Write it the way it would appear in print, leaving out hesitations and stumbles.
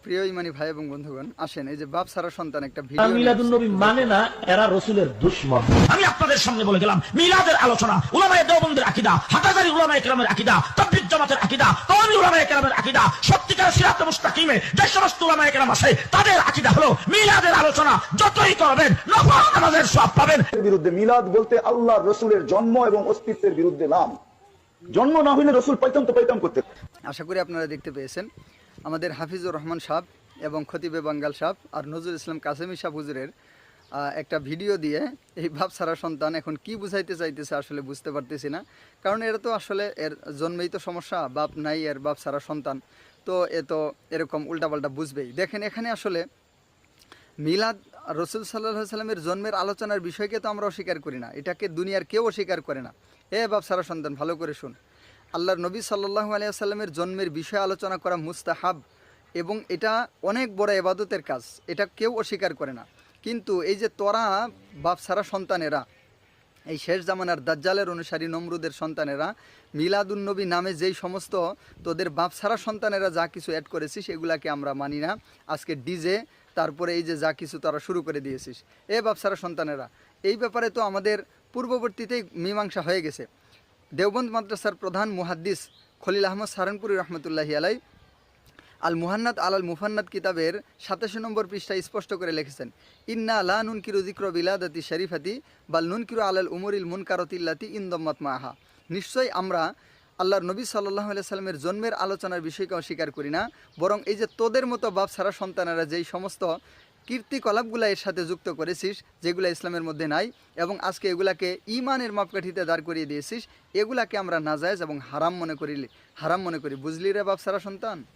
প্রিয় ইমানি ভাই এবং বন্ধুগণ, আসেন এই যে বাপ সারা সন্তান একটা ভিডিও মিলাদুন নবী মানে না, এরা রাসূলের দুশমন। আমি আপনাদের সামনে বলে গেলাম মিলাদের আলোচনা উলামায়ে দেওবন্দের আকীদা, হাটাজারি উলামায়ে কেরামের আকীদা, তাবলীগ জামাতের আকীদা, কওমি উলামায়ে কেরামের আকীদা, সত্যিকার সিরাত মুস্তাকিমে যে সমস্ত উলামায়ে কেরাম আছে তাদের আকীদা হলো মিলাদের আলোচনা যতই করবেন নফল নামাজের সওয়াব পাবেন। বিরুদ্ধে মিলাদ বলতে আল্লাহর রাসূলের জন্ম এবং অস্তিত্বের বিরুদ্ধে নাম। জন্ম না হইলে রাসূল পাইতাম তো পাইতাম করতে। আশা করি আপনারা দেখতে পেয়েছেন আমাদের হাফিজুর রহমান সাহেব এবং খতিবে বাঙ্গাল সাহেব আর নজরুল ইসলাম কাসেমি সাহেব হুজুরের একটা ভিডিও দিয়ে এই বাপ সারা সন্তান এখন কি বুঝাইতে চাইতেছে আসলে বুঝতে পারতেছি না। কারণ এরা তো আসলে এর জন্মেই তো সমস্যা, বাপ নাই এর বাপ সারা সন্তান, তো এ তো এরকম উল্টাপাল্টা বুঝবেই। দেখেন এখানে আসলে মিলাদ রসুল সাল্লাল্লাহু সাল্লামের জন্মের আলোচনার বিষয়কে তো আমরা অস্বীকার করি না, এটাকে দুনিয়ার কেউ অস্বীকার করে না। বাপ সারা সন্তান ভালো করে শুন, আল্লাহর নবী সাল্লাল্লাহু আলাইহি ওয়াসাল্লামের জন্মের বিষয়ে আলোচনা করা মুস্তাহাব এবং এটা অনেক বড় ইবাদতের কাজ, এটা কেউ অস্বীকার করে না। কিন্তু এই যে তোরা বাপ সারা সন্তানেরা, এই শেষ জামানার দাজ্জালের অনুসারী নমরুদের সন্তানেরা মিলাদুন নবী নামে যেই সমস্ত তোদের বাপ সারা সন্তানেরা যা কিছু অ্যাড করেছিস এগুলাকে আমরা মানি না। আজকে ডিজে, তারপরে এই যে যা কিছু তারা শুরু করে দিয়েছিস বাপ সারা সন্তানেরা, এই ব্যাপারে তো আমাদের পূর্ববর্তীতেই মীমাংসা হয়ে গেছে। দেওবন্দ মাদ্রাসার প্রধান মুহাদ্দিস খলিল আহমদ সাহারানপুরি রহমতুল্লাহি আলাই আল মুহান্নাদ আল মুফান্নাদ কিতাবের 87 নম্বর পৃষ্ঠায় স্পষ্ট করে লিখেছেন, ইন্না লা নুনকিরু যিকর বিলাদাতি শরীফাতি বাল নুনকিরু আলাল উমুরিল মুনকারাতিল্লাতি ইনদাম্মাত মাহা। নিশ্চয়ই আমরা আল্লাহর নবী সাল্লাল্লাহু আলাইহি সাল্লামের জন্মের আলোচনার বিষয়কে অস্বীকার করি না, বরং এই যে তোদের মতো বাপ সারা সন্তানেরা যেই সমস্ত কীর্তিকলাপগুলো এর সাথে যুক্ত করেছিস যেগুলো ইসলামের মধ্যে নাই এবং আজকে এগুলাকে ঈমানের মাপকাঠিতে দাঁড় করিয়ে দিয়েছিস, এগুলাকে আমরা নাজায়েজ এবং হারাম মনে করি। বুঝলি রে বাপ সারা সন্তান?